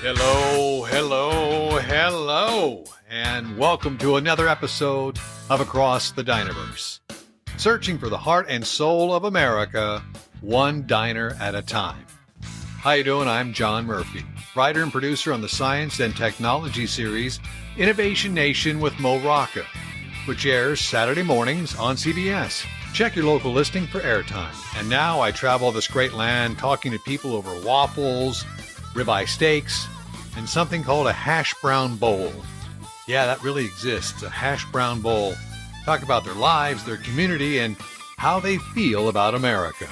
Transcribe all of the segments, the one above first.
Hello, and welcome to another episode of Across the Dinerverse. Searching for the heart and soul of America, one diner at a time. How you doing? I'm John Murphy, writer and producer on the science and technology series Innovation Nation with Mo Rocca, which airs Saturday mornings on CBS. Check your local listing for airtime. And now I travel this great land talking to people over waffles, ribeye steaks, and something called a hash brown bowl. Yeah, that really exists, a hash brown bowl. Talk about their lives, their community, and how they feel about America.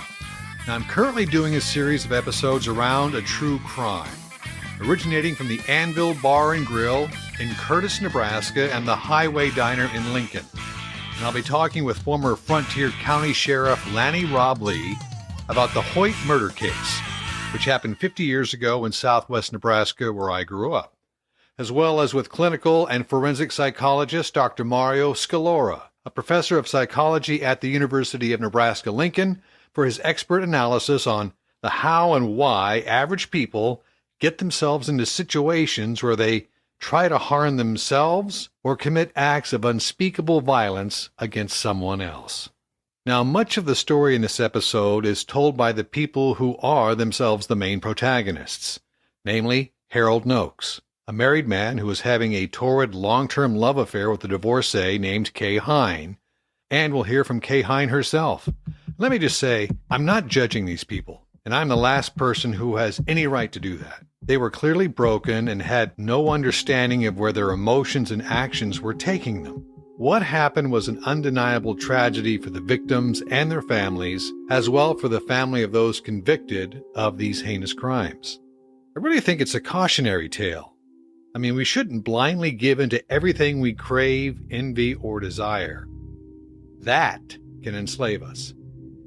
Now, I'm currently doing a series of episodes around a true crime, originating from the Anvil Bar Grill in Curtis, Nebraska, and the Highway Diner in Lincoln. And I'll be talking with former Frontier County Sheriff Lannie Roblee about the Hoyt murder case, which happened 50 years ago in southwest Nebraska, where I grew up, as well as with clinical and forensic psychologist Dr. Mario Scalora, a professor of psychology at the University of Nebraska-Lincoln, for his expert analysis on the how and why average people get themselves into situations where they try to harm themselves or commit acts of unspeakable violence against someone else. Now, much of the story in this episode is told by the people who are themselves the main protagonists, namely Harold Nokes, a married man who is having a torrid long-term love affair with a divorcee named Kay Hein, and we'll hear from Kay Hein herself. Let me just say, I'm not judging these people, and I'm the last person who has any right to do that. They were clearly broken and had no understanding of where their emotions and actions were taking them. What happened was an undeniable tragedy for the victims and their families, as well for the family of those convicted of these heinous crimes. I really think it's a cautionary tale. I mean, we shouldn't blindly give in to everything we crave, envy, or desire. That can enslave us.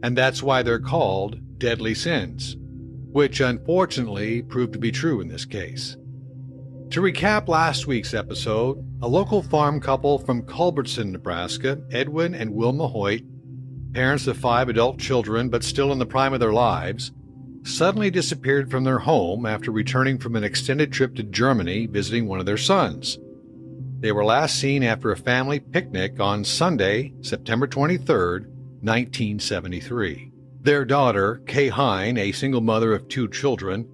And that's why they're called deadly sins, which unfortunately proved to be true in this case. To recap last week's episode, a local farm couple from Culbertson, Nebraska, Edwin and Wilma Hoyt, parents of 5 adult children but still in the prime of their lives, suddenly disappeared from their home after returning from an extended trip to Germany visiting one of their sons. They were last seen after a family picnic on Sunday, September 23, 1973. Their daughter, Kay Hein, a single mother of 2 children,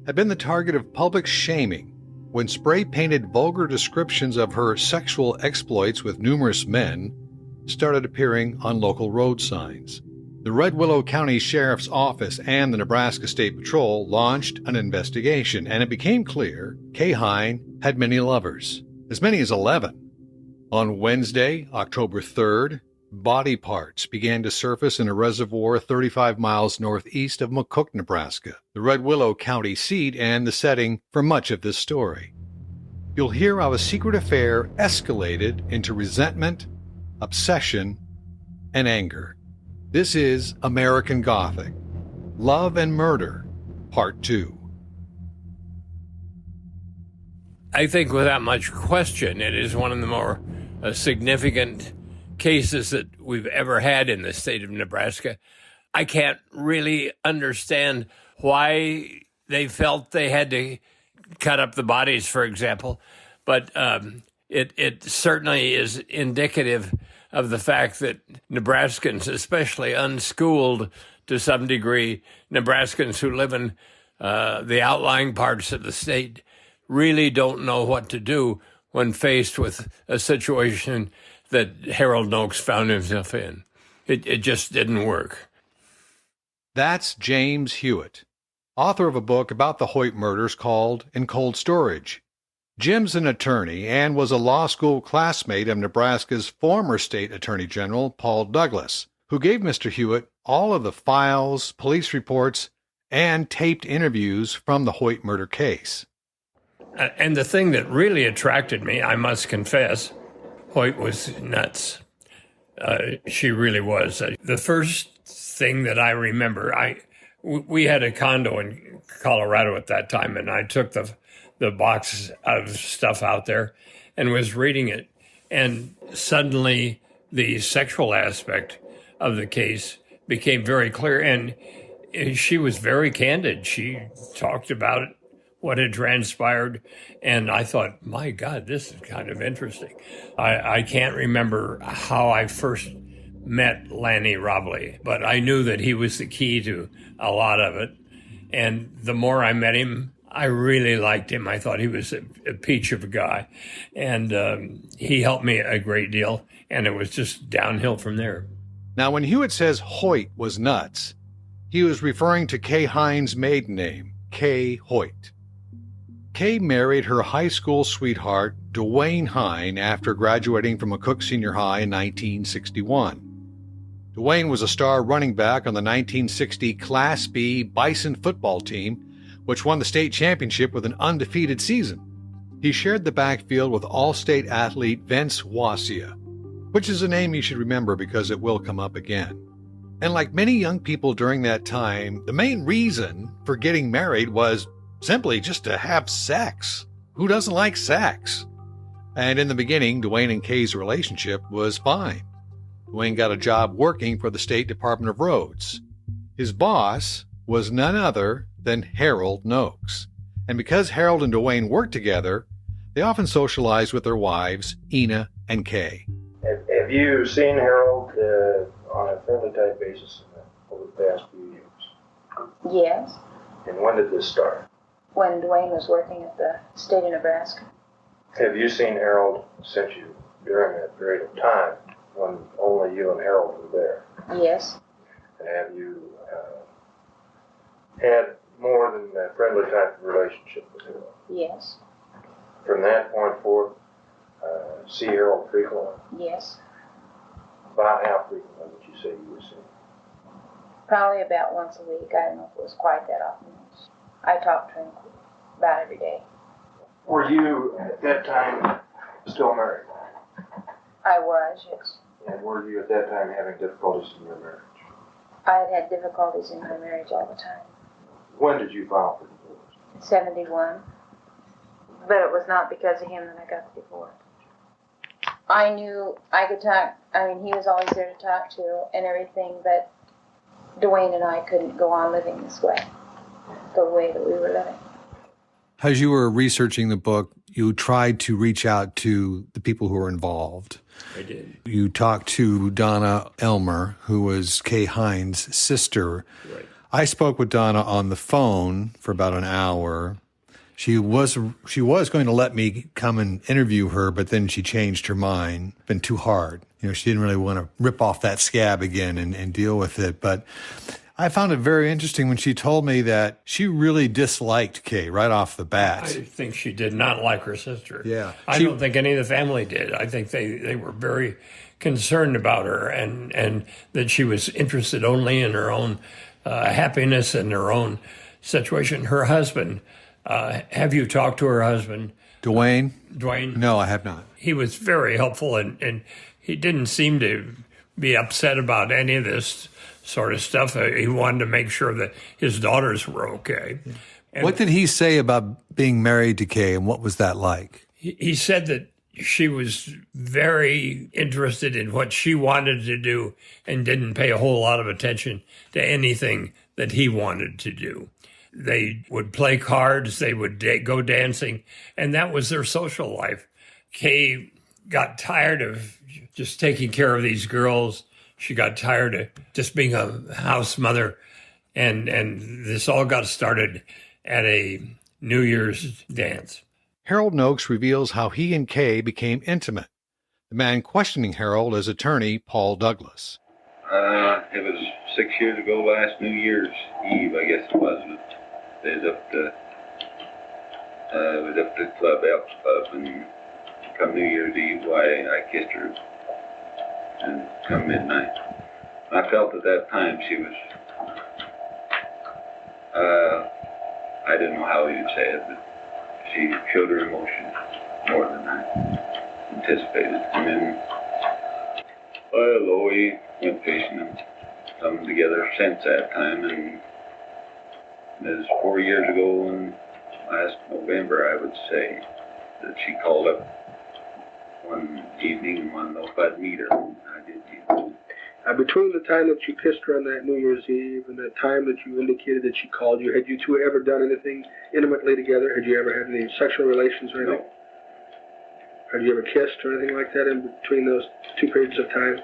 had been the target of public shaming when spray-painted vulgar descriptions of her sexual exploits with numerous men started appearing on local road signs. The Red Willow County Sheriff's Office and the Nebraska State Patrol launched an investigation, and it became clear Kay Hein had many lovers, as many as 11. On Wednesday, October 3rd, body parts began to surface in a reservoir 35 miles northeast of McCook, Nebraska, the Red Willow County seat and the setting for much of this story. You'll hear how a secret affair escalated into resentment, obsession, and anger. This is American Gothic, Love and Murder, Part 2. I think without much question, it is one of the more significant cases that we've ever had in the state of Nebraska. I can't really understand why they felt they had to cut up the bodies, for example, but it certainly is indicative of the fact that Nebraskans, especially unschooled to some degree, Nebraskans who live in the outlying parts of the state, really don't know what to do when faced with a situation that Harold Nokes found himself in. It just didn't work. That's James Hewitt, author of a book about the Hoyt murders called In Cold Storage. Jim's an attorney and was a law school classmate of Nebraska's former state attorney general, Paul Douglas, who gave Mr. Hewitt all of the files, police reports, and taped interviews from the Hoyt murder case. And the thing that really attracted me, I must confess, Hoyt was nuts. She really was. The first thing that I remember, we had a condo in Colorado at that time, and I took the box of stuff out there and was reading it. And suddenly the sexual aspect of the case became very clear. And she was very candid. She talked about what had transpired. And I thought, my God, this is kind of interesting. I can't remember how I first met Lannie Roblee, but I knew that he was the key to a lot of it. And the more I met him, I really liked him. I thought he was a peach of a guy. And he helped me a great deal. And it was just downhill from there. Now, when Hewitt says Hoyt was nuts, he was referring to Kay Hein's maiden name, Kay Hoyt. Kay married her high school sweetheart, Dwayne Hein, after graduating from McCook Senior High in 1961. Dwayne was a star running back on the 1960 Class B Bison football team, which won the state championship with an undefeated season. He shared the backfield with All-State athlete Vince Wasia, which is a name you should remember because it will come up again. And like many young people during that time, the main reason for getting married was simply just to have sex. Who doesn't like sex? And in the beginning, Dwayne and Kay's relationship was fine. Dwayne got a job working for the State Department of Roads. His boss was none other than Harold Nokes. And because Harold and Dwayne worked together, they often socialized with their wives, Ina and Kay. Have you seen Harold on a friendly type basis over the past few years? Yes, And when did this start? when Dwayne was working at the state of Nebraska. Have you seen Harold since you, during that period of time when only you and Harold were there? Yes, And have you had more than a friendly type of relationship with Harold? yes, From that point forward, see Harold frequently? yes. About how frequently would you say you were seeing? Probably about once a week. I don't know if it was quite that often. I talked to him about every day. Were you at that time still married? I was, yes. And were you at that time having difficulties in your marriage? I had had difficulties in my marriage all the time. When did you file for divorce? 71. But it was not because of him that I got the divorce. I knew I could talk, he was always there to talk to and everything, but Dwayne and I couldn't go on living this way, the way that we were living. As you were researching the book, you tried to reach out to the people who were involved. I did. You talked to Donna Elmer, who was Kay Hein's sister. Right. I spoke with Donna on the phone for about an hour. She was going to let me come and interview her, but then she changed her mind. Been too hard. She didn't really want to rip off that scab again and deal with it. But I found it very interesting when she told me that she really disliked Kay right off the bat. I think she did not like her sister. Yeah. I don't think any of the family did. I think they were very concerned about her and that she was interested only in her own happiness and her own situation. Her husband, have you talked to her husband? Dwayne? Dwayne? No, I have not. He was very helpful and he didn't seem to be upset about any of this sort of stuff. He wanted to make sure that his daughters were okay. And what did he say about being married to Kay, and what was that like? he said that she was very interested in what she wanted to do and didn't pay a whole lot of attention to anything that he wanted to do. They would play cards, they would go dancing, and that was their social life. Kay got tired of just taking care of these girls. She got tired of just being a house mother, and this all got started at a New Year's dance. Harold Nokes reveals how he and Kay became intimate. The man questioning Harold is attorney Paul Douglas. It was 6 years ago, last New Year's Eve, I guess it was. They was up to Club Elks Club, and come New Year's Eve, I kissed her, and come midnight. I felt at that time she was, I didn't know how you'd say it, but she showed her emotion more than I anticipated. And then, we went fishing and come together since that time, and it was 4 years ago, and last November, I would say, that she called up one evening and wanted to know if I'd meet her. I did. Between the time that you kissed her on that New Year's Eve and the time that you indicated that she called you, had you two ever done anything intimately together? Had you ever had any sexual relations or anything? No. Had you ever kissed or anything like that in between those two periods of time?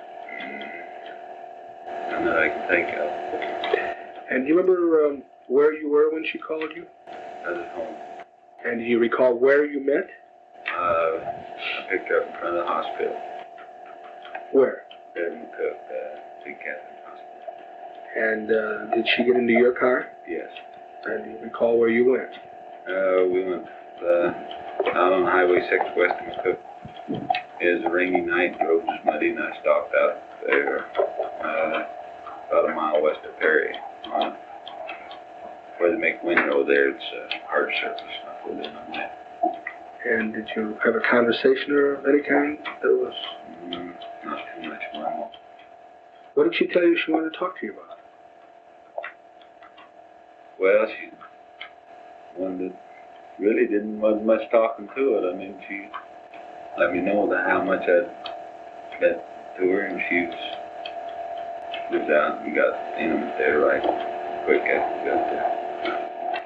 None that I can think of. And do you remember where you were when she called you? I was at home. And do you recall where you met? I picked her up in front of the hospital. Where? At McCook, Big Catholic Hospital. And did she get into your car? Yes. And do you recall where you went? We went out on Highway 6 west of McCook. It was a rainy night, the road was muddy, and I stopped out there about a mile west of Perry. Where they make windrow there, it's a hard surface, not put in on that. And did you have a conversation of any kind that was... Not too much normal. What did she tell you she wanted to talk to you about? Well, she wanted to, really wasn't much talking to it. I mean, she let me know how much I'd meant to her, and she was out and got intimate there right quick after we got there.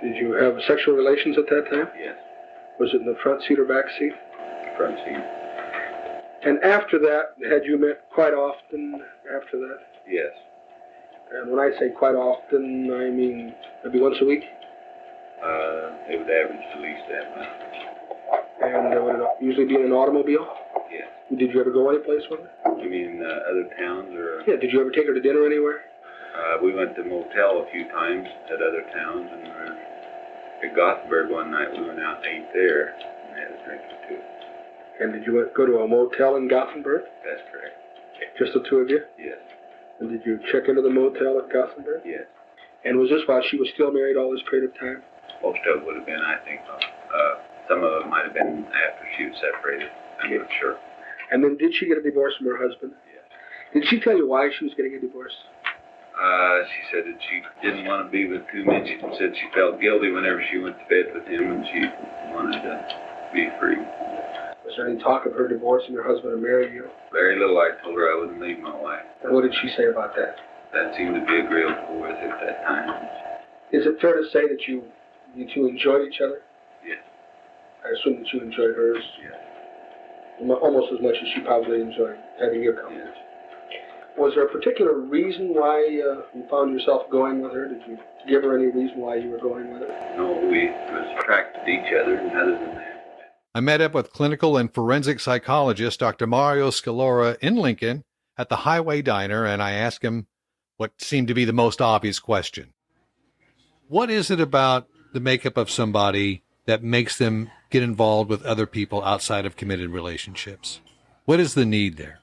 Did you have sexual relations at that time? Yes. Was it in the front seat or back seat? Front seat. And after that, had you met quite often after that? Yes. And when I say quite often, I mean maybe once a week? It would average at least that much. And would it usually be in an automobile? Yes. Did you ever go anyplace with her? You mean other towns or? Yeah, did you ever take her to dinner anywhere? We went to motel a few times at other towns, and at Gothic one night we went out and ate there and had a drink or two. And did you go to a motel in Gothenburg? That's correct. Just the two of you? Yes. And did you check into the motel at Gothenburg? Yes. And was this while she was still married all this period of time? Most of it would have been, I think. Some of it might have been after she was separated. I'm not sure. And then did she get a divorce from her husband? Yes. Did she tell you why she was getting a divorce? She said that she didn't want to be with two men. She said she felt guilty whenever she went to bed with him, and she wanted to be free. Was there any talk of her divorcing her husband and marrying you? Very little. I told her I wouldn't leave my wife. And what did she say about that? That seemed to be agreeable with her at that time. Is it fair to say that you two enjoyed each other? Yes. I assume that you enjoyed hers? Yes. Almost as much as she probably enjoyed having your company. Yes. Was there a particular reason why you found yourself going with her? Did you give her any reason why you were going with her? No, we was attracted to each other, and other than that. I met up with clinical and forensic psychologist Dr. Mario Scalora in Lincoln at the Highway Diner, and I asked him what seemed to be the most obvious question. What is it about the makeup of somebody that makes them get involved with other people outside of committed relationships? What is the need there?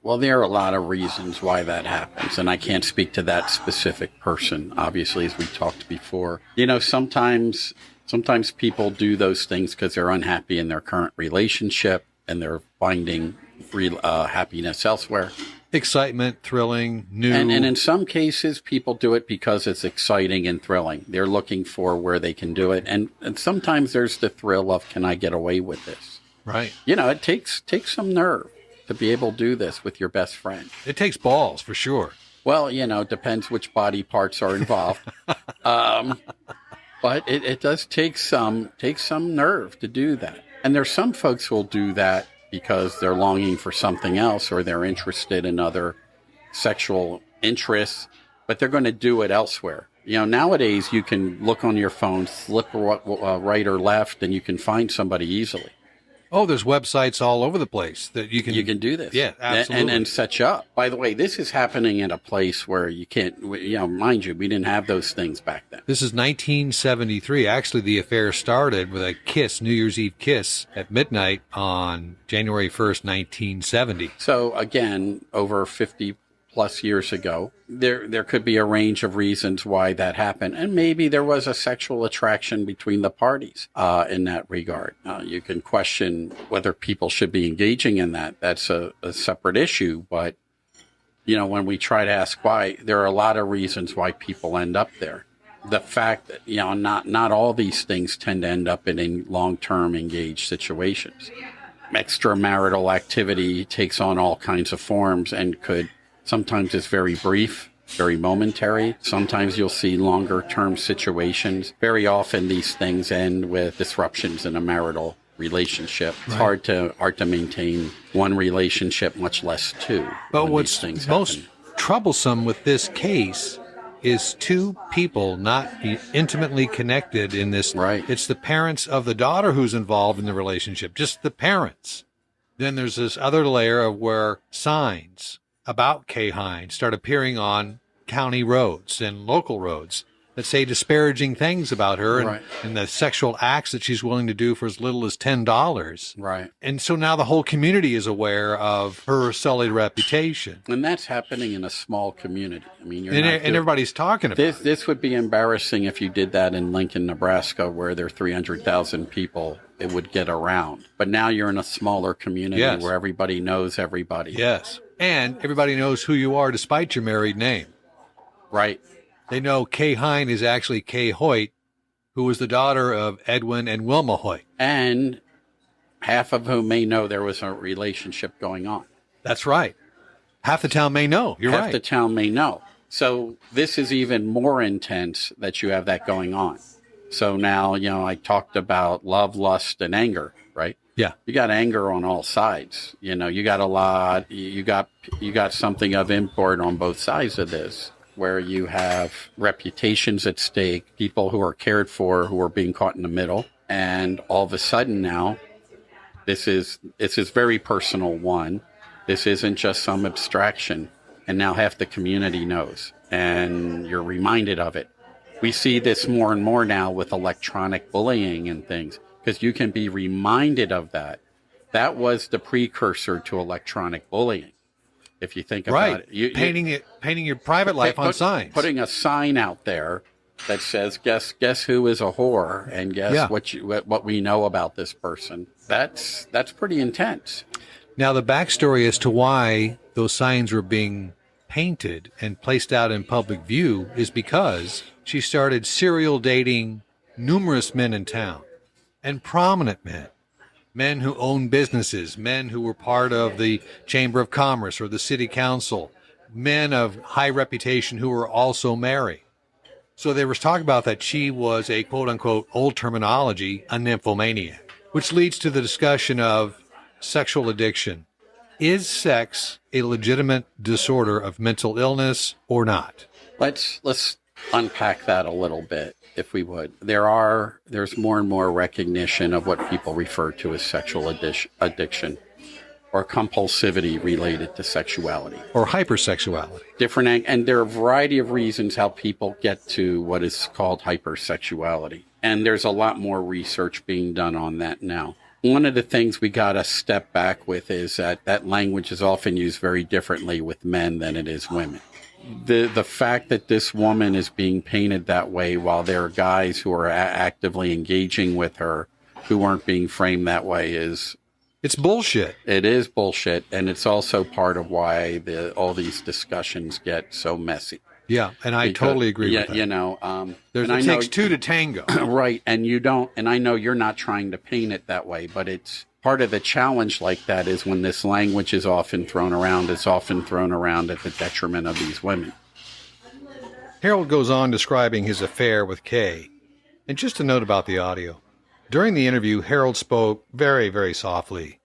Well, there are a lot of reasons why that happens, and I can't speak to that specific person, obviously, as we talked before. You know, sometimes people do those things because they're unhappy in their current relationship and they're finding happiness elsewhere. Excitement, thrilling, new. And in some cases, people do it because it's exciting and thrilling. They're looking for where they can do it. And sometimes there's the thrill of, can I get away with this? Right. You know, it takes some nerve to be able to do this with your best friend. It takes balls, for sure. Well, you know, depends which body parts are involved. But it does take some nerve to do that. And there's some folks who will do that because they're longing for something else or they're interested in other sexual interests, but they're going to do it elsewhere. You know, nowadays you can look on your phone, flip right or left, and you can find somebody easily. Oh, there's websites all over the place that you can do this. Yeah, absolutely. And set you up. By the way, this is happening in a place where you can't, you know, mind you, we didn't have those things back then. This is 1973. Actually, the affair started with a kiss, New Year's Eve kiss at midnight on January 1st, 1970. So again, over 50 plus years ago, there could be a range of reasons why that happened. And maybe there was a sexual attraction between the parties in that regard. You can question whether people should be engaging in that. That's a separate issue. But, you know, when we try to ask why, there are a lot of reasons why people end up there. The fact that, you know, not all these things tend to end up in long-term engaged situations. Extramarital activity takes on all kinds of forms and could Sometimes it's very brief, very momentary. Sometimes you'll see longer-term situations. Very often these things end with disruptions in a marital relationship. It's hard to maintain one relationship, much less two. But what's most troublesome with this case is two people not intimately connected in this. Right. It's the parents of the daughter who's involved in the relationship, just the parents. Then there's this other layer of where signs about Kay Hein start appearing on county roads and local roads that say disparaging things about her and the sexual acts that she's willing to do for as little as $10. Right. And so now the whole community is aware of her sullied reputation. And that's happening in a small community. I mean, and everybody's talking about it. This would be embarrassing if you did that in Lincoln, Nebraska, where there are 300,000 people. It would get around. But now you're in a smaller community where everybody knows everybody. Yes. And everybody knows who you are despite your married name. Right. They know Kay Hein is actually Kay Hoyt, who was the daughter of Edwin and Wilma Hoyt. And half of whom may know there was a relationship going on. That's right. Half the town may know. You're right. Half the town may know. So this is even more intense that you have that going on. So now, I talked about love, lust, and anger, right? Yeah. You got anger on all sides. You got a lot. You got something of import on both sides of this, where you have reputations at stake, people who are cared for who are being caught in the middle. And all of a sudden now, this is very personal one. This isn't just some abstraction. And now half the community knows. And you're reminded of it. We see this more and more now with electronic bullying and things, because you can be reminded of that. That was the precursor to electronic bullying. If you think about it, painting your private life on signs, putting a sign out there that says, "Guess who is a whore," and guess what we know about this person. That's pretty intense. Now the backstory as to why those signs were being painted and placed out in public view is because she started serial dating numerous men in town, and prominent men who own businesses, men who were part of the Chamber of Commerce or the City Council, men of high reputation who were also married. So there was talk about that she was a quote-unquote, old terminology, a nymphomaniac, which leads to the discussion of sexual addiction. Is sex a legitimate disorder of mental illness or not? Let's unpack that a little bit, if we would. There's more and more recognition of what people refer to as sexual addiction or compulsivity related to sexuality. Or hypersexuality. And there are a variety of reasons how people get to what is called hypersexuality. And there's a lot more research being done on that now. One of the things we got to step back with is that language is often used very differently with men than it is women. The fact that this woman is being painted that way while there are guys who are actively engaging with her who aren't being framed that way it's bullshit. It is bullshit, and it's also part of why all these discussions get so messy. Yeah, and I totally agree with that. It takes two to tango. Right, and I know you're not trying to paint it that way, but it's part of the challenge like that is when this language is often thrown around, it's often thrown around at the detriment of these women. Harold goes on describing his affair with Kay. And just a note about the audio. During the interview, Harold spoke very, very softly,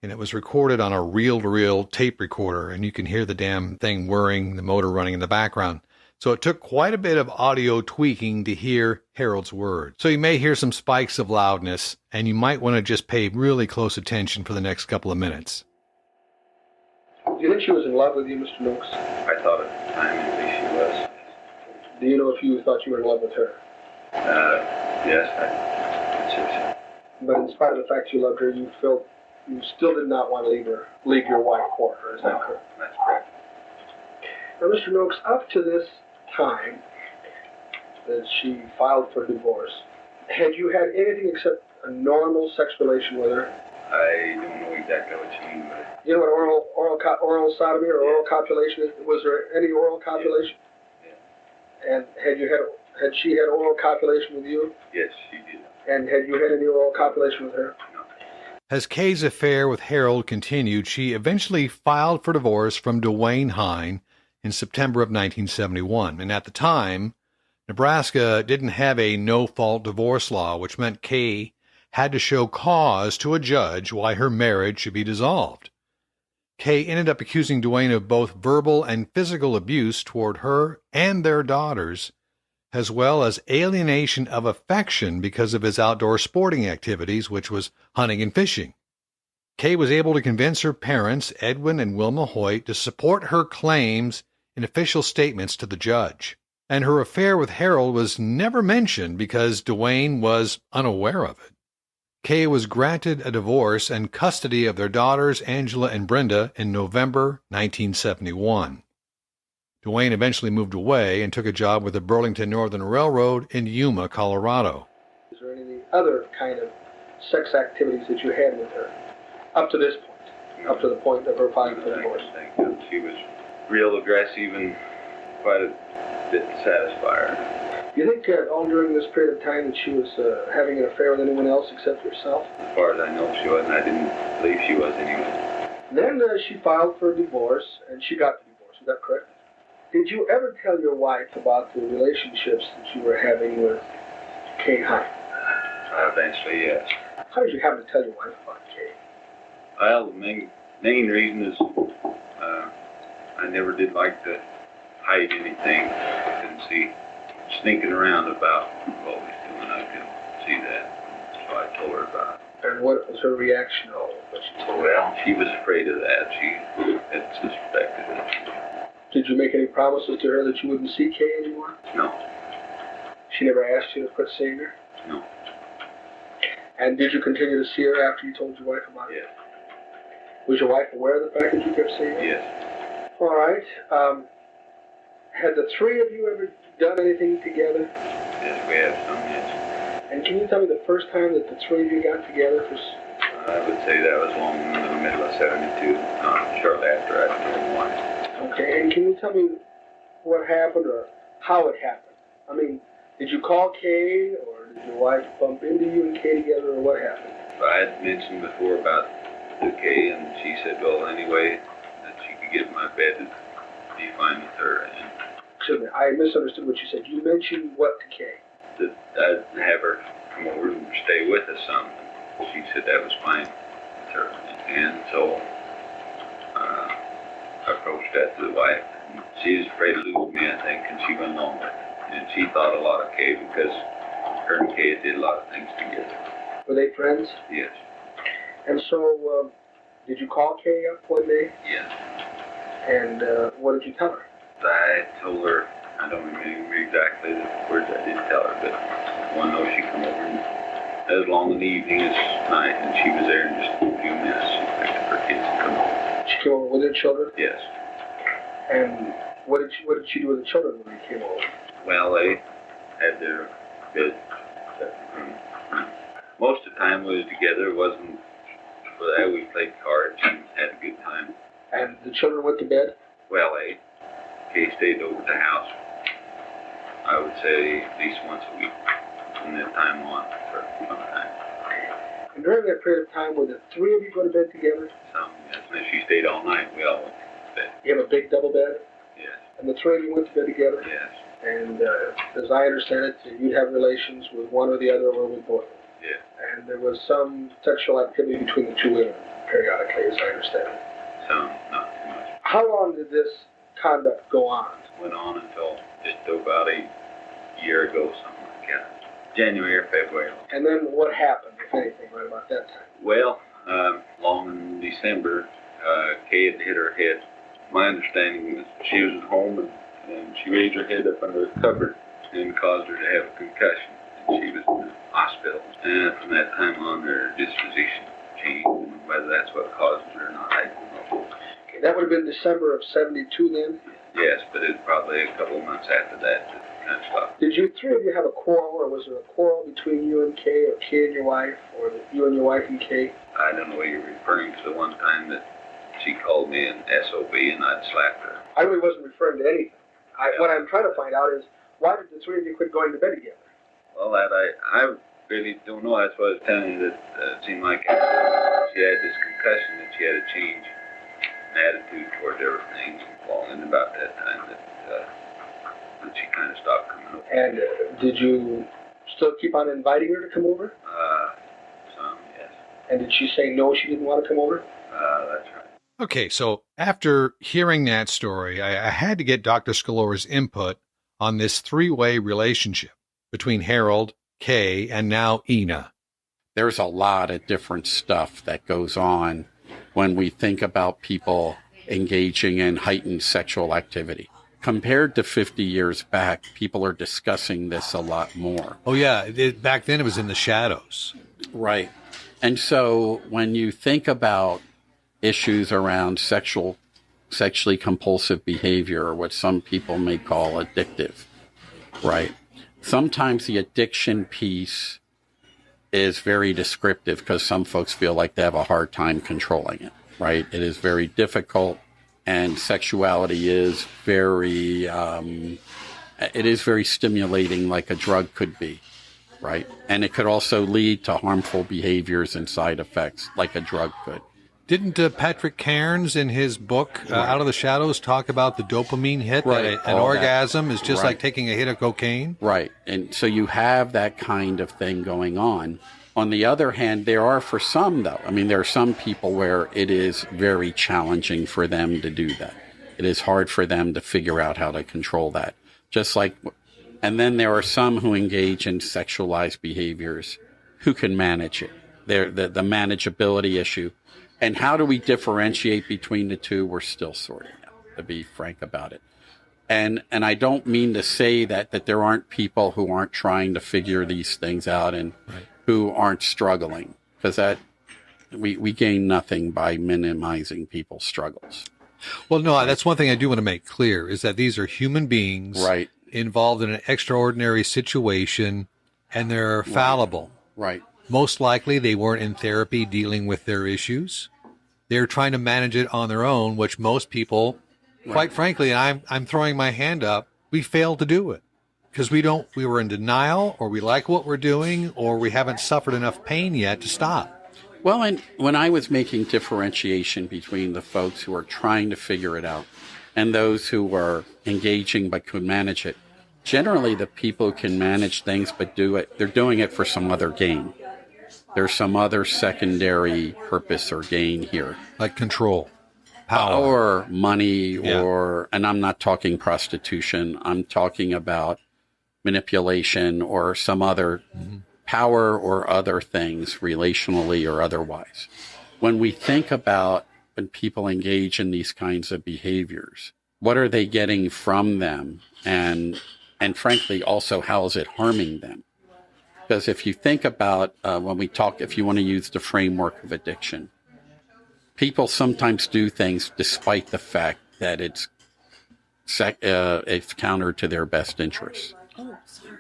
and it was recorded on a reel-to-reel tape recorder, and you can hear the damn thing whirring, the motor running in the background. So it took quite a bit of audio tweaking to hear Harold's words. So you may hear some spikes of loudness, and you might want to just pay really close attention for the next couple of minutes. Do you think she was in love with you, Mr. Nokes? I thought at the time maybe she was. Do you know if you thought you were in love with her? Yes, I could say so. But in spite of the fact you loved her, you felt you still did not want to leave your wife for her. Is that correct? That's correct. Now, Mr. Nokes, up to this time that she filed for divorce, had you had anything except a normal sex relation with her? I don't know exactly what you mean, but... You know what oral sodomy or oral copulation is? Was there any oral copulation? Yeah. And had she had oral copulation with you? Yes, she did. And had you had any oral copulation with her? No. As Kay's affair with Harold continued, she eventually filed for divorce from Dwayne Hein in September of 1971. And at the time, Nebraska didn't have a no-fault divorce law, which meant Kay had to show cause to a judge why her marriage should be dissolved. Kay ended up accusing Duane of both verbal and physical abuse toward her and their daughters, as well as alienation of affection because of his outdoor sporting activities, which was hunting and fishing. Kay was able to convince her parents, Edwin and Wilma Hoyt, to support her claims in official statements to the judge. And her affair with Harold was never mentioned because Duane was unaware of it. Kay was granted a divorce and custody of their daughters, Angela and Brenda, in November 1971. Duane eventually moved away and took a job with the Burlington Northern Railroad in Yuma, Colorado. Is there any other kind of sex activities that you had with her up to this point, up to the point of her filing for divorce? She was real aggressive and quite a bit to satisfy her. Do you think all during this period of time that she was having an affair with anyone else except yourself? As far as I know, she wasn't. I didn't believe she was anyway. Then she filed for a divorce, and she got the divorce. Is that correct? Did you ever tell your wife about the relationships that you were having with Kay Hein? Eventually, yes. How did you happen to tell your wife about Kay? Well, the main reason is I never did like to hide anything. I couldn't see sneaking around about what we was doing. I couldn't see that. So I told her about it. And what was her reaction to all of what she told you? Well, she was afraid of that. She had suspected it. Did you make any promises to her that you wouldn't see Kay anymore? No. She never asked you to quit seeing her? No. And did you continue to see her after you told your wife about it? Yes. Was your wife aware of the fact that you kept seeing her? Yes. All right. Had the three of you ever done anything together? Yes, we have some, yes. And can you tell me the first time that the three of you got together? I would say that was along in the middle of 72, shortly after I told my wife. Okay, and can you tell me what happened or how it happened? I mean, did you call Kay, or did your wife bump into you and Kay together, or what happened? I had mentioned before about the Kay, and she said, well, anyway, that she could get in my bed and be fine with her. And Excuse me, I misunderstood what you said. You mentioned what to Kay? that I'd have her come over and stay with us some. She said that was fine with her. And so I approached that to the wife. She was afraid to lose me, I think, and she went along with it. And she thought a lot of Kay because her and Kay did a lot of things together. Were they friends? Yes. And so, did you call Kay up one day? Yes. And what did you tell her? I told her, I don't remember exactly the words I did tell her, but one know she come over and as long in the evening as night, and she was there in just a few minutes. She picked up her kids and come over. She came over with her children? Yes. And what did she do with the children when they came over? Well, they had their bed. Most of the time we was together. It wasn't for that. We played cards and had a good time. And the children went to bed? Well, Kay stayed over at the house, I would say, at least once a week from that time on for some time. And during that period of time, were the three of you go to bed together? Some, yes. And if she stayed all night, we all went to bed. You have a big double bed? Yes. And the three of you went to bed together? Yes. And as I understand it, you'd have relations with one or the other or with both of them? Yes. And there was some sexual activity between the two women, periodically, as I understand it? Some, not too much. How long did this conduct go on? Went on until just about a year ago, something like that. January or February. And then what happened, if anything, right about that time? Well, long in December, Kay had hit her head. My understanding was she was at home and she raised her head up under the cupboard and caused her to have a concussion. And she was in the hospital. And from that time on, her disposition changed. And whether that's what caused it or not, I don't know. Okay, that would have been December of 72 then? Yes, but it was probably a couple of months after that kind of stopped. Did you three of you have a quarrel, or was there a quarrel between you and Kay, or Kay and your wife, or you and your wife and Kay? I don't know what you're referring to. The one time that she called me an SOB and I'd slapped her. I really wasn't referring to anything. What I'm trying to find out is, why did the three of you quit going to bed together? Well, that I really don't know. That's what I was telling you, that it seemed like she had this concussion, that she had to change an attitude towards everything. Well, and about that time that she kind of stopped coming over. And did you still keep on inviting her to come over? Some, yes. And did she say no, she didn't want to come over? That's right. Okay, so after hearing that story, I had to get Dr. Scalora's input on this three-way relationship between Harold, Kay, and now Ina. There's a lot of different stuff that goes on when we think about people engaging in heightened sexual activity. Compared to 50 years back, people are discussing this a lot more. Oh, yeah. Back then it was in the shadows. Right. And so when you think about issues around sexually compulsive behavior, or what some people may call addictive, right? Sometimes the addiction piece is very descriptive because some folks feel like they have a hard time controlling it, right? It is very difficult, and sexuality is very stimulating, like a drug could be, right? And it could also lead to harmful behaviors and side effects like a drug could. Didn't Patrick Cairns in his book, Out of the Shadows, talk about the dopamine hit? Right. That an orgasm is just Right. like taking a hit of cocaine? Right. And so you have that kind of thing going on. On the other hand, there are for some, though. I mean, there are some people where it is very challenging for them to do that. It is hard for them to figure out how to control that. And then there are some who engage in sexualized behaviors who can manage it. The manageability issue. And how do we differentiate between the two? We're still sorting out, to be frank about it. And I don't mean to say that there aren't people who aren't trying to figure these things out and who aren't struggling, because that we gain nothing by minimizing people's struggles. Well, no, that's one thing I do want to make clear is that these are human beings involved in an extraordinary situation, and they're fallible. Right. Most likely they weren't in therapy dealing with their issues. They're trying to manage it on their own, which most people, quite frankly, and I'm throwing my hand up, we fail to do it because we were in denial, or we like what we're doing, or we haven't suffered enough pain yet to stop. Well, and when I was making differentiation between the folks who are trying to figure it out and those who are engaging but could manage it, generally the people who can manage things but do it, they're doing it for some other gain. There's some other secondary purpose or gain here. Like control, power. Or money, and I'm not talking prostitution. I'm talking about manipulation or some other power or other things, relationally or otherwise. When we think about when people engage in these kinds of behaviors, what are they getting from them? And frankly, also, how is it harming them? Because if you think about if you want to use the framework of addiction, people sometimes do things despite the fact that it's counter to their best interests.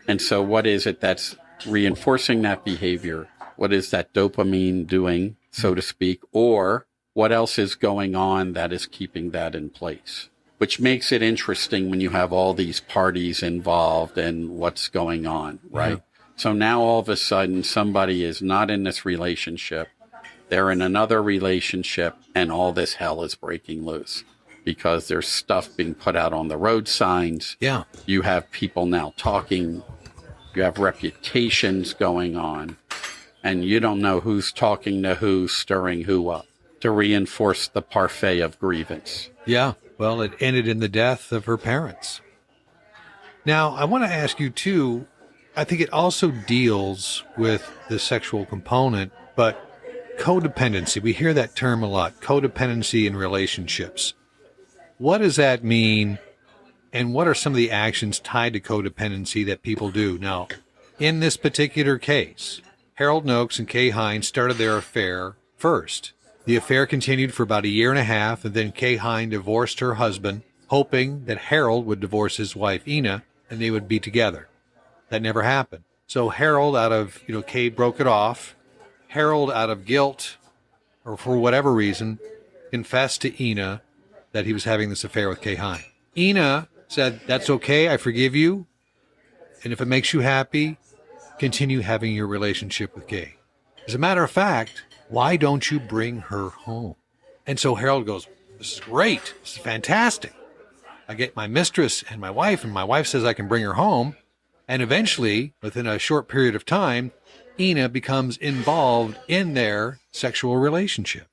And so what is it that's reinforcing that behavior? What is that dopamine doing, so to speak? Or what else is going on that is keeping that in place? Which makes it interesting when you have all these parties involved and what's going on, right? Yeah. So now all of a sudden somebody is not in this relationship. They're in another relationship, and all this hell is breaking loose because there's stuff being put out on the road signs. Yeah. You have people now talking. You have reputations going on, and you don't know who's talking to who, stirring who up to reinforce the parfait of grievance. Yeah. Well, it ended in the death of her parents. Now, I want to ask you, too, I think it also deals with the sexual component, but codependency. We hear that term a lot, codependency in relationships. What does that mean, and what are some of the actions tied to codependency that people do? Now, in this particular case, Harold Nokes and Kay Hein started their affair first. The affair continued for about a year and a half, and then Kay Hein divorced her husband, hoping that Harold would divorce his wife, Ina, and they would be together. That never happened. So Harold, Kay broke it off. Harold, out of guilt, or for whatever reason, confessed to Ina that he was having this affair with Kay Hein. Ina said, "That's okay, I forgive you, and if it makes you happy, continue having your relationship with Kay. As a matter of fact, why don't you bring her home?" And so Harold goes, "This is great. This is fantastic. I get my mistress and my wife says I can bring her home. And eventually, within a short period of time, Ina becomes involved in their sexual relationship.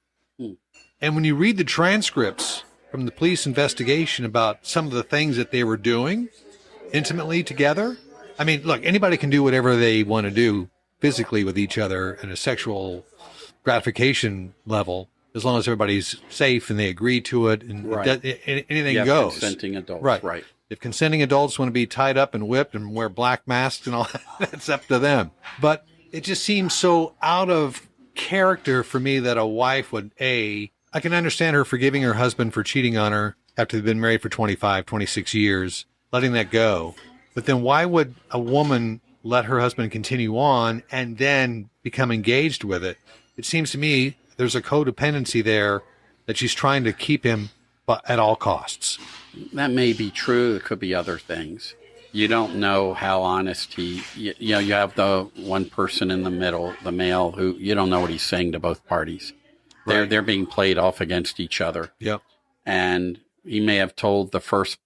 And when you read the transcripts from the police investigation about some of the things that they were doing intimately together, I mean, look, anybody can do whatever they want to do physically with each other in a sexual gratification level, as long as everybody's safe and they agree to it, and anything goes. Consenting adults, right. If consenting adults want to be tied up and whipped and wear black masks and all that, that's up to them. But it just seems so out of character for me that a wife would, I can understand her forgiving her husband for cheating on her after they've been married for 25, 26 years, letting that go. But then why would a woman let her husband continue on and then become engaged with it? It seems to me there's a codependency there that she's trying to keep him at all costs. That may be true. There could be other things. You don't know how honest you have the one person in the middle, the male, who you don't know what he's saying to both parties. Right. They're being played off against each other. Yep. And he may have told the first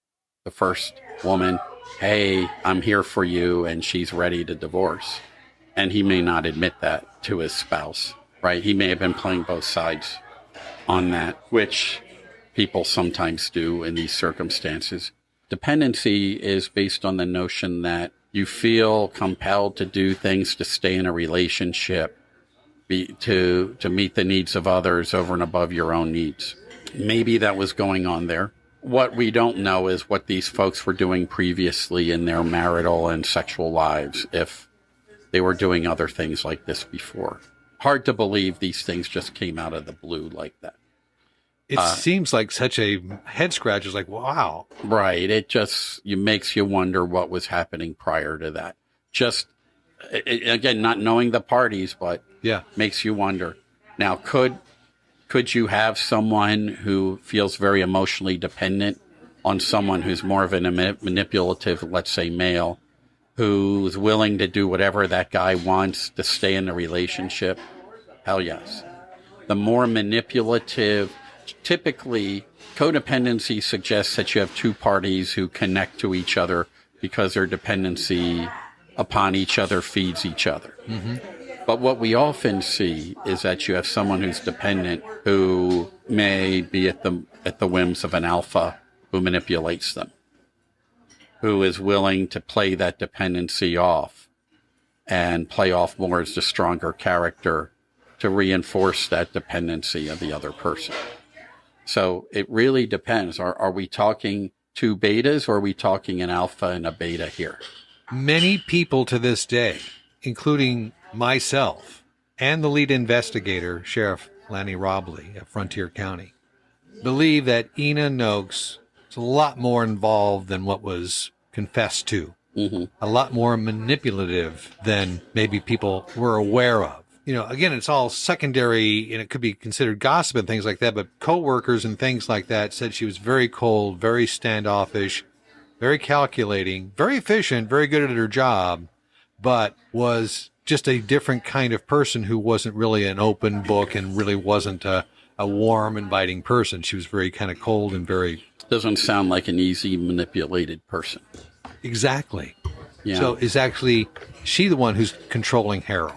woman, hey, I'm here for you, and she's ready to divorce. And he may not admit that to his spouse, right? He may have been playing both sides on that, which people sometimes do in these circumstances. Dependency is based on the notion that you feel compelled to do things to stay in a relationship, to meet the needs of others over and above your own needs. Maybe that was going on there. What we don't know is what these folks were doing previously in their marital and sexual lives, if they were doing other things like this before. Hard to believe these things just came out of the blue like that. It seems like such a head scratch. It's like, wow. Right. It makes you wonder what was happening prior to that. Just, again, not knowing the parties, but makes you wonder. Now, could you have someone who feels very emotionally dependent on someone who's more of a manipulative, let's say male, who's willing to do whatever that guy wants to stay in the relationship? Hell yes. The more manipulative, typically codependency suggests that you have two parties who connect to each other because their dependency upon each other feeds each other. Mm-hmm. But what we often see is that you have someone who's dependent who may be at the whims of an alpha who manipulates them, who is willing to play that dependency off and play off more as the stronger character to reinforce that dependency of the other person. So it really depends. Are we talking two betas, or are we talking an alpha and a beta here? Many people to this day, including myself and the lead investigator, Sheriff Lannie Roblee of Frontier County, believe that Ina Nokes is a lot more involved than what was confessed to. Mm-hmm. A lot more manipulative than maybe people were aware of. You know, again, it's all secondary, and it could be considered gossip and things like that, but coworkers and things like that said she was very cold, very standoffish, very calculating, very efficient, very good at her job, but was just a different kind of person who wasn't really an open book and really wasn't a warm, inviting person. She was very kind of cold and very... Doesn't sound like an easy manipulated person. Exactly. Yeah. So is actually she the one who's controlling Harold?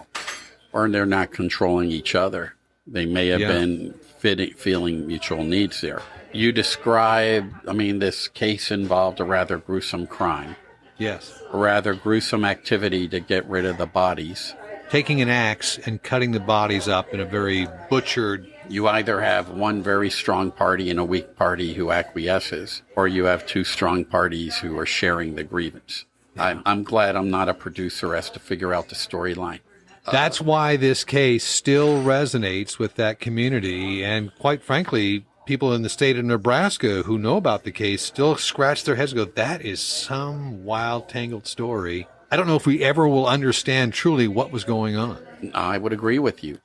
Or they're not controlling each other. They may have been feeling mutual needs there. You describe, this case involved a rather gruesome crime. Yes. A rather gruesome activity to get rid of the bodies. Taking an axe and cutting the bodies up in a very butchered... You either have one very strong party and a weak party who acquiesces, or you have two strong parties who are sharing the grievance. I'm glad I'm not a producer as to figure out the storyline. That's why this case still resonates with that community. And quite frankly, people in the state of Nebraska who know about the case still scratch their heads and go, that is some wild, tangled story. I don't know if we ever will understand truly what was going on. I would agree with you.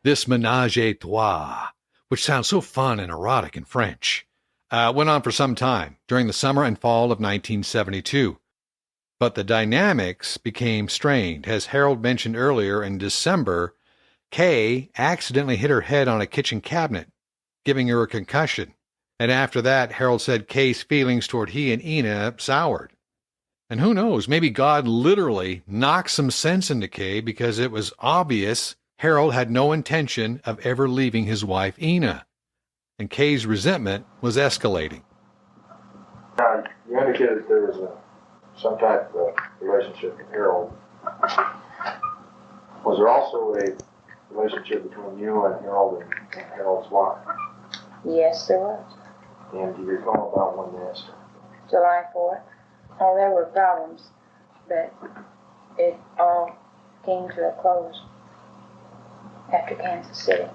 This ménage à trois, which sounds so fun and erotic in French, went on for some time during the summer and fall of 1972. But the dynamics became strained. As Harold mentioned earlier, in December, Kay accidentally hit her head on a kitchen cabinet, giving her a concussion. And after that, Harold said Kay's feelings toward he and Ina soured. And who knows, maybe God literally knocked some sense into Kay because it was obvious Harold had no intention of ever leaving his wife Ina. And Kay's resentment was escalating. Now, you indicated there was some type of relationship with Harold. Was there also a relationship between you and Harold and Harold's wife? Yes, there was. And do you recall about when that started? July 4th. Oh, there were problems, but it all came to a close after Kansas City.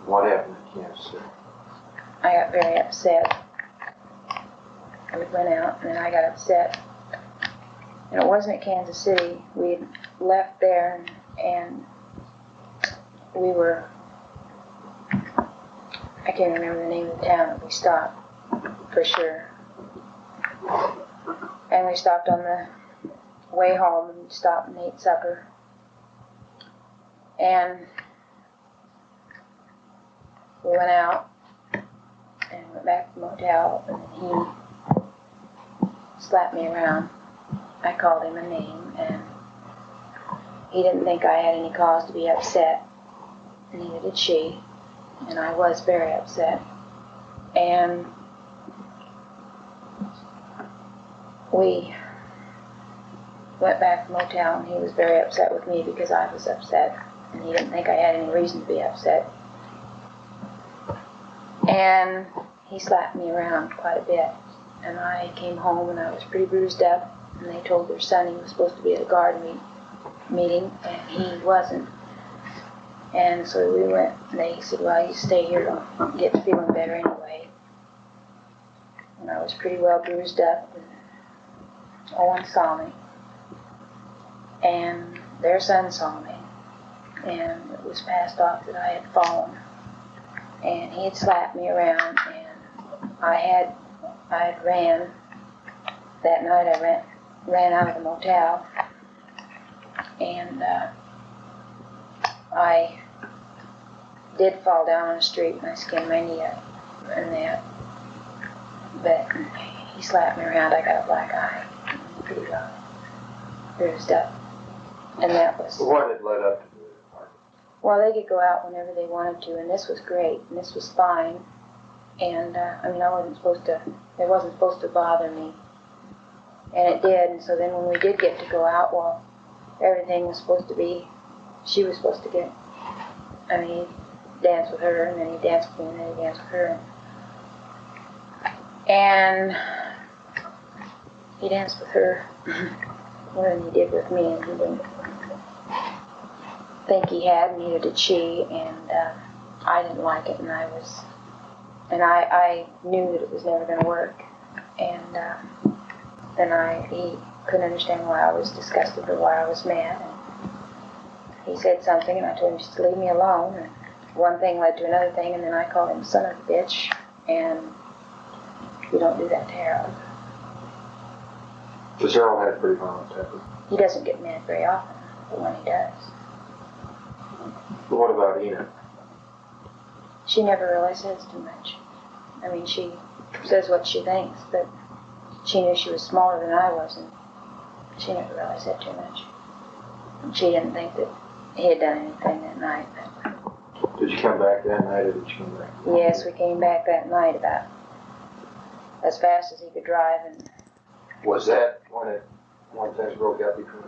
What happened in Kansas City? I got very upset. We went out, and then I got upset. And it wasn't at Kansas City. We left there, and we were, I can't remember the name of the town that we stopped, for sure. And we stopped on the way home, and stopped and ate supper. And we went out, and went back to the motel, and he slapped me around. I called him a name, and he didn't think I had any cause to be upset. Neither did she, and I was very upset. And we went back to the motel, and he was very upset with me because I was upset, and he didn't think I had any reason to be upset. And he slapped me around quite a bit, and I came home, and I was pretty bruised up, and they told their son he was supposed to be at a guard meeting, and he wasn't. And so we went, and they said, well, you stay here to get feeling better anyway. And I was pretty well bruised up, and Owen saw me, and their son saw me, and it was passed off that I had fallen, and he had slapped me around, and I had ran, that night I ran out of the motel, and I did fall down on the street, and I skinned my knee up, and that, but he slapped me around. I got a black eye, pretty rough, bruised up, and that was... What had led up to the party? Well, they could go out whenever they wanted to, and this was great, and this was fine, and I wasn't supposed to, it wasn't supposed to bother me, and it did. And so then when we did get to go out, well, everything was supposed to be, she was supposed to get, he'd dance with her, and then he'd dance with me, and then he'd dance with her, and he danced with her more than he did with me, and he didn't think he had, neither did she, and I didn't like it, and I knew that it was never going to work, and then he couldn't understand why I was disgusted or why I was mad, and he said something, and I told him just to leave me alone, and one thing led to another thing, and then I called him son of a bitch, and you don't do that to Harold. Because Harold had a pretty violent temper. He doesn't get mad very often, but when he does. But what about Ina? She never really says too much. She says what she thinks, but she knew she was smaller than I was, and she never really said too much. And she didn't think that he had done anything that night. But Did you come back that night, or did you come back? yes, we came back that night about as fast as he could drive, and Was that when things broke up between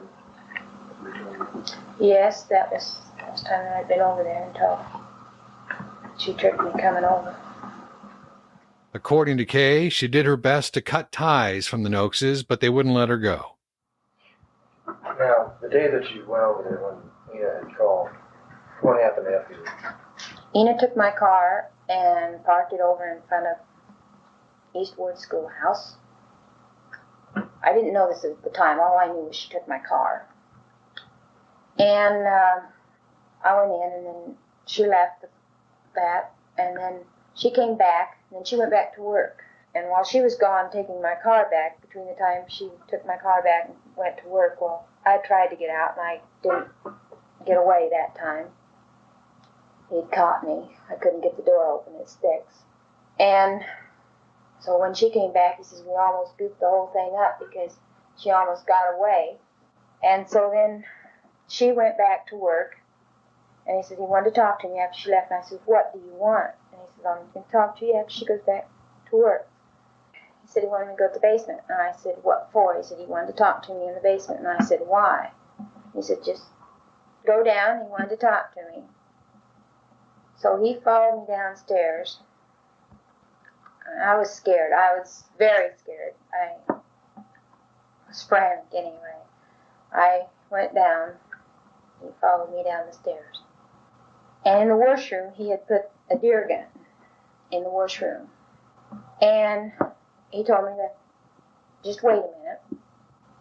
you? yes, that was the last time that I'd been over there until she tricked me coming over. According to Kay, she did her best to cut ties from the Nokeses, but they wouldn't let her go. Now, the day that you went over there when Ina had called, what happened after you? Ina took my car and parked it over in front of Eastwood Schoolhouse. I didn't know this at the time. All I knew was she took my car. And I went in, and then she left that, and then she came back, and then she went back to work. And while she was gone taking my car back, between the time she took my car back and went to work, well, I tried to get out, and I didn't get away that time. He'd caught me. I couldn't get the door open. It sticks. And so when she came back, he says, we almost goofed the whole thing up because she almost got away. And so then she went back to work, and he said he wanted to talk to me after she left. And I said, what do you want? And he said, I'm going to talk to you after she goes back to work. He said he wanted me to go to the basement. And I said, what for? He said he wanted to talk to me in the basement. And I said, why? He said, just go down. He wanted to talk to me. So he followed me downstairs. I was scared. I was very scared. I was frantic anyway. I went down. He followed me down the stairs. And in the washroom, he had put a deer gun in the washroom. And he told me to just wait a minute.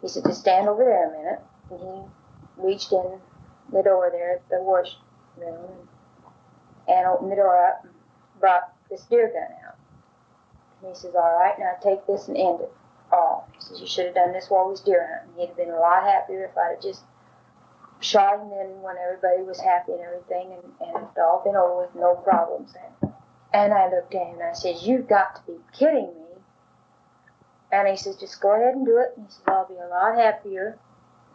He said, just stand over there a minute. And he reached in the door there at the washroom and opened the door up and brought this deer gun out. And he says, all right, now take this and end it all. He says, you should have done this while we was deer hunting. He'd have been a lot happier if I'd have just shot him then when everybody was happy and everything, and it'd all been over with, no problems then. And I looked at him and I said, you've got to be kidding me. And he says, just go ahead and do it. And he says, I'll be a lot happier.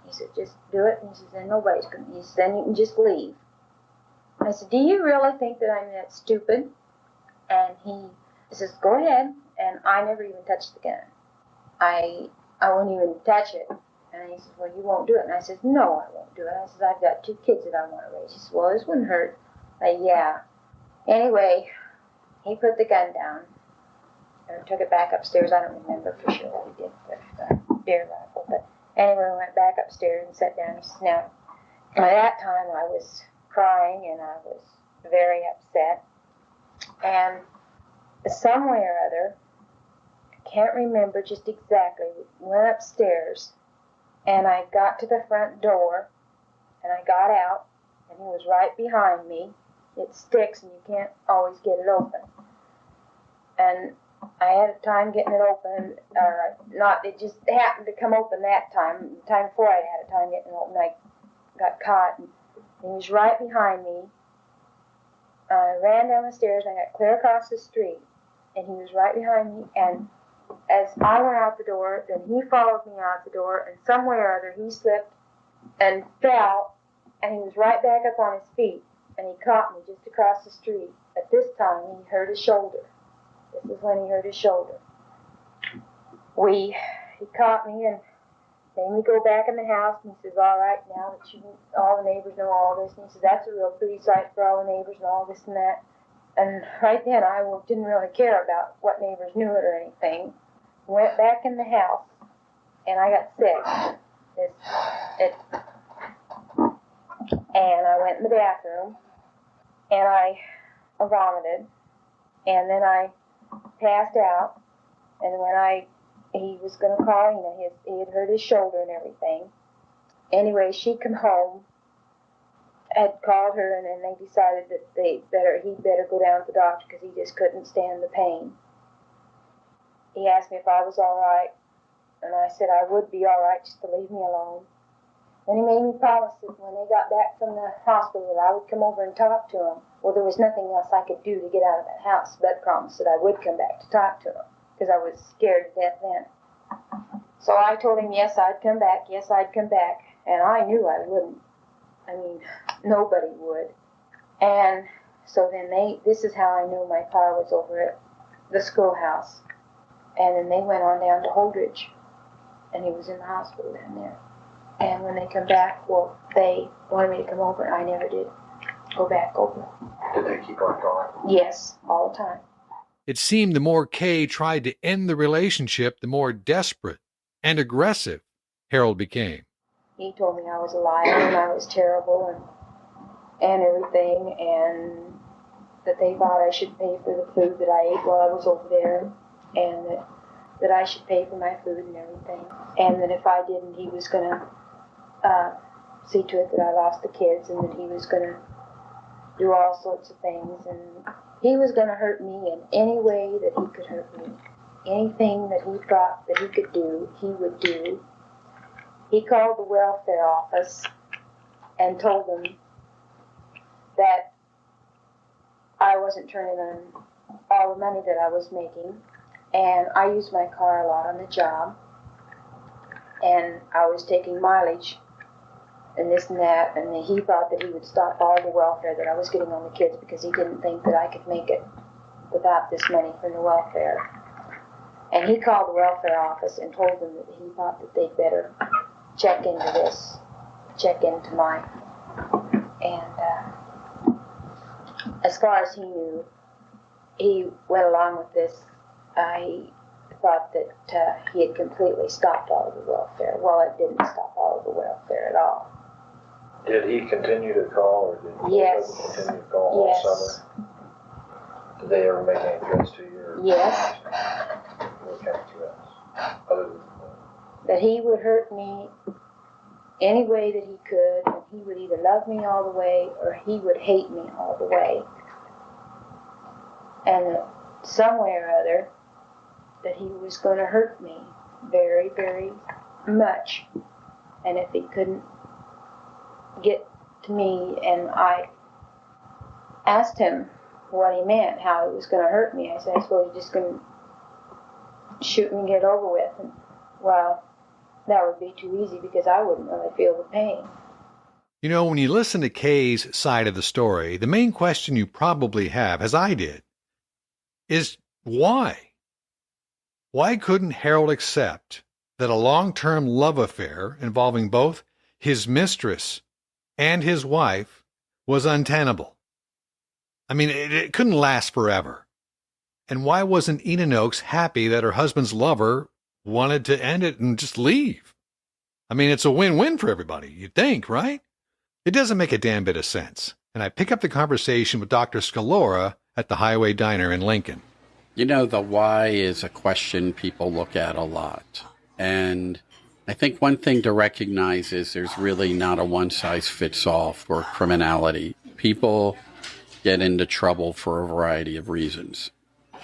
He said, just do it. And he says, then nobody's going to. He says, then you can just leave. I said, do you really think that I'm that stupid? And he says, go ahead. And I never even touched the gun. I wouldn't even touch it. And he says, well, you won't do it. And I said, no, I won't do it. I said, I've got 2 kids that I want to raise. He said, well, this wouldn't hurt. Yeah. Anyway, he put the gun down or took it back upstairs. I don't remember for sure what he did with the deer rifle. But anyway, we went back upstairs and sat down. He said, now, by that time I was crying and I was very upset. And some way or other, I can't remember just exactly, went upstairs and I got to the front door and I got out and he was right behind me. It sticks and you can't always get it open. And I had a time getting it open, or not, it just happened to come open that time. The time before I had a time getting it open, I got caught and he was right behind me. I ran down the stairs and I got clear across the street and he was right behind me, and as I went out the door, then he followed me out the door, and some way or other he slipped and fell, and he was right back up on his feet, and he caught me just across the street. At this time, he hurt his shoulder. This is when he hurt his shoulder. He caught me and made me go back in the house, and he says, all right, now that all the neighbors know all this, and he says, that's a real pretty sight for all the neighbors and all this and that. And right then, I didn't really care about what neighbors knew it or anything. Went back in the house, and I got sick. And I went in the bathroom, and I vomited, and then I passed out. And when he was going to call, he had hurt his shoulder and everything. Anyway, she come home, had called her, and then they decided that he'd better go down to the doctor because he just couldn't stand the pain. He asked me if I was all right, and I said I would be all right, just to leave me alone. Then he made me promise that when they got back from the hospital that I would come over and talk to him. Well, there was nothing else I could do to get out of that house but promise that I would come back to talk to him, because I was scared to death then. So I told him, yes, I'd come back, and I knew I wouldn't. I mean, nobody would. And so then this is how I knew my car was over at the schoolhouse. And then they went on down to Holdridge, and he was in the hospital down there. And when they come back, well, they wanted me to come over, and I never did go back over. Did they keep on going? Yes, all the time. It seemed the more Kay tried to end the relationship, the more desperate and aggressive Harold became. He told me I was a liar and I was terrible and everything, and that they thought I should pay for the food that I ate while I was over there, and that I should pay for my food and everything, and that if I didn't, he was going to see to it that I lost the kids, and that he was going to do all sorts of things, and he was going to hurt me in any way that he could hurt me. Anything that he thought that he could do, he would do. He called the welfare office and told them that I wasn't turning all the money that I was making, and I used my car a lot on the job, and I was taking mileage and this and that, and then he thought that he would stop all the welfare that I was getting on the kids because he didn't think that I could make it without this money from the welfare. And he called the welfare office and told them that he thought that they'd better check into this, check into mine. And as far as he knew, he went along with this. I thought that he had completely stopped all of the welfare. Well, it didn't stop all of the welfare at all. Did he continue to call, or did he Yes. continue to call all summer? Did they ever make any threats to you? Or Yes. what kind of threats? Other than That he would hurt me any way that he could, and he would either love me all the way or he would hate me all the way. And some way or other, that he was going to hurt me very, very much. And if he couldn't get to me, and I asked him what he meant, how he was going to hurt me. I said, I suppose he's just going to shoot me and get it over with. And, well, that would be too easy because I wouldn't really feel the pain. You know, when you listen to Kay's side of the story, the main question you probably have, as I did, is why? Why couldn't Harold accept that a long-term love affair involving both his mistress and his wife was untenable? I mean, it couldn't last forever. And why wasn't Ina Nokes happy that her husband's lover wanted to end it and just leave? I mean, it's a win-win for everybody, you'd think, right? It doesn't make a damn bit of sense. And I pick up the conversation with Dr. Scalora at the Highway Diner in Lincoln. You know, the why is a question people look at a lot. And I think one thing to recognize is there's really not a one-size-fits-all for criminality. People get into trouble for a variety of reasons.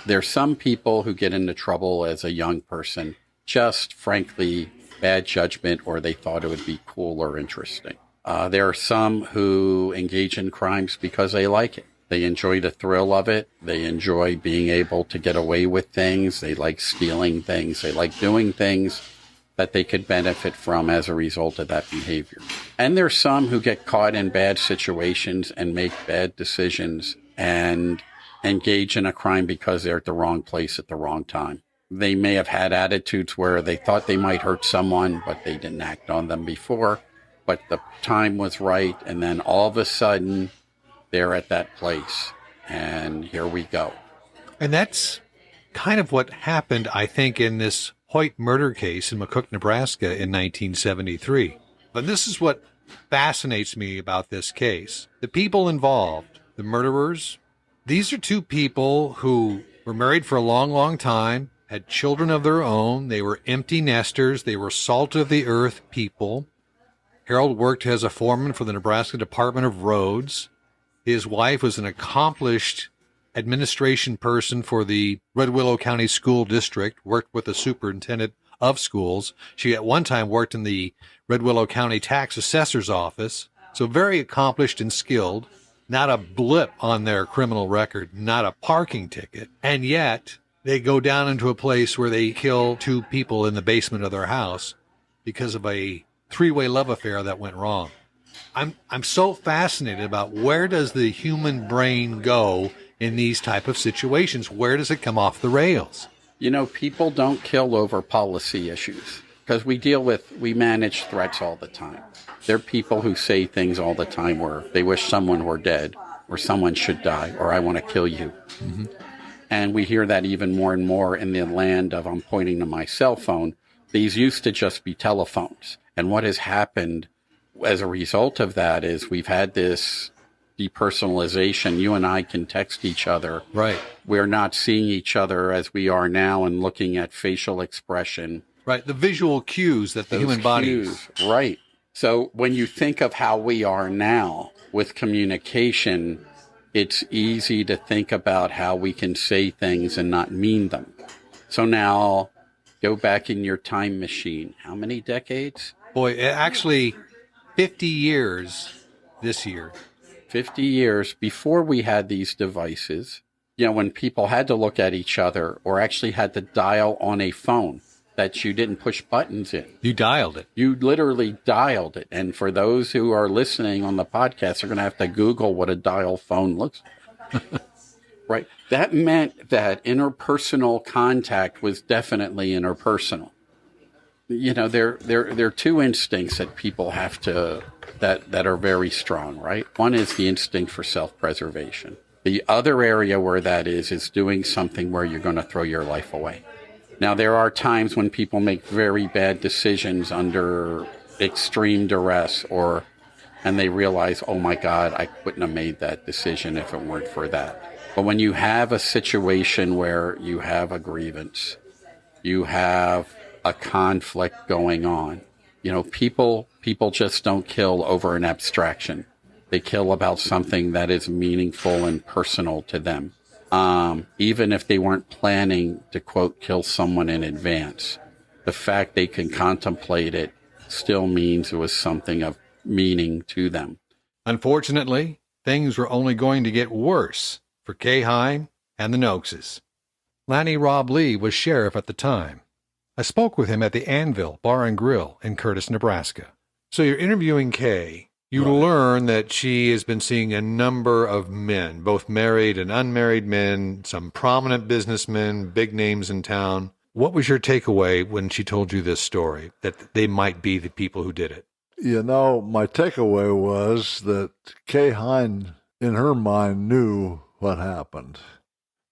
There's some people who get into trouble as a young person, just frankly, bad judgment, or they thought it would be cool or interesting. There are some who engage in crimes because they like it. They enjoy the thrill of it. They enjoy being able to get away with things. They like stealing things. They like doing things that they could benefit from as a result of that behavior. And there's some who get caught in bad situations and make bad decisions and engage in a crime because they're at the wrong place at the wrong time. They may have had attitudes where they thought they might hurt someone, but they didn't act on them before. But the time was right, and then all of a sudden, they're at that place, and here we go. And that's kind of what happened, I think, in this Hoyt murder case in McCook, Nebraska in 1973. But this is what fascinates me about this case. The people involved, the murderers, these are two people who were married for a long, long time, had children of their own. They were empty nesters. They were salt of the earth people. Harold worked as a foreman for the Nebraska Department of Roads. His wife was an accomplished administration person for the Red Willow County School District, worked with the superintendent of schools. She at one time worked in the Red Willow County Tax Assessor's Office, so very accomplished and skilled, not a blip on their criminal record, not a parking ticket. And yet they go down into a place where they kill two people in the basement of their house because of a three-way love affair that went wrong. I'm so fascinated about where does the human brain go in these type of situations? Where does it come off the rails? You know, people don't kill over policy issues because we manage threats all the time. There are people who say things all the time where they wish someone were dead or someone should die or I want to kill you. Mm-hmm. And we hear that even more and more in the land of I'm pointing to my cell phone. These used to just be telephones. And what has happened as a result of that is we've had this depersonalization. You and I can text each other. Right. We're not seeing each other as we are now and looking at facial expression. Right. The visual cues that the human body is. Right. So when you think of how we are now with communication, it's easy to think about how we can say things and not mean them. So now go back in your time machine. How many decades? Boy, actually 50 years this year. 50 years before we had these devices, when people had to look at each other or actually had to dial on a phone that you didn't push buttons in. You dialed it. You literally dialed it. And for those who are listening on the podcast, they're going to have to Google what a dial phone looks like. Right? That meant that interpersonal contact was definitely interpersonal. There are two instincts that people have to, that are very strong, right? One is the instinct for self-preservation. The other area where that is doing something where you're going to throw your life away. Now, there are times when people make very bad decisions under extreme duress and they realize, oh my God, I couldn't have made that decision if it weren't for that. But when you have a situation where you have a grievance, you have a conflict going on, people just don't kill over an abstraction. They kill about something that is meaningful and personal to them. Even if they weren't planning to, quote, kill someone in advance, the fact they can contemplate it still means it was something of meaning to them. Unfortunately, things were only going to get worse for Kay Hein and the Nokeses. Lannie Roblee was sheriff at the time. I spoke with him at the Anvil Bar Grill in Curtis, Nebraska. So you're interviewing Kay. You learn that she has been seeing a number of men, both married and unmarried men, some prominent businessmen, big names in town. What was your takeaway when she told you this story, that they might be the people who did it? My takeaway was that Kay Hein, in her mind, knew what happened.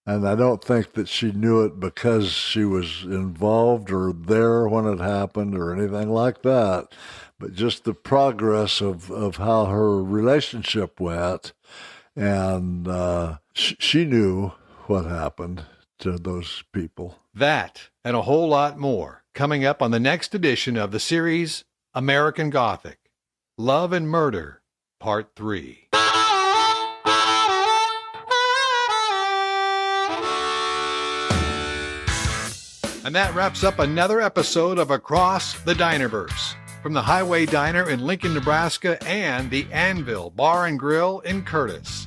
And I don't think that she knew it because she was involved or there when it happened or anything like that, but just the progress of how her relationship went. And she knew what happened to those people. That and a whole lot more coming up on the next edition of the series American Gothic, Love and Murder, Part 3. And that wraps up another episode of Across the Dinerverse, from the Highway Diner in Lincoln, Nebraska, and the Anvil Bar and Grill in Curtis.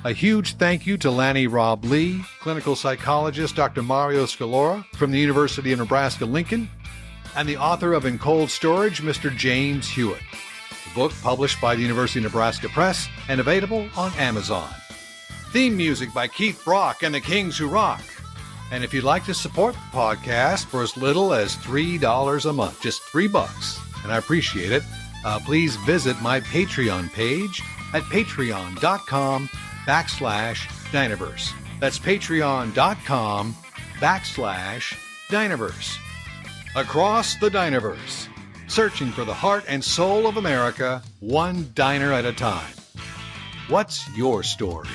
A huge thank you to Lannie Roblee, clinical psychologist Dr. Mario Scalora from the University of Nebraska-Lincoln, and the author of In Cold Storage, Mr. James Hewitt. The book published by the University of Nebraska Press and available on Amazon. Theme music by Keith Brock and the Kings Who Rock. And if you'd like to support the podcast for as little as $3 a month, just $3, and I appreciate it, please visit my Patreon page at patreon.com/Dinerverse. That's patreon.com/Dinerverse. Across the Dinerverse, searching for the heart and soul of America, one diner at a time. What's your story?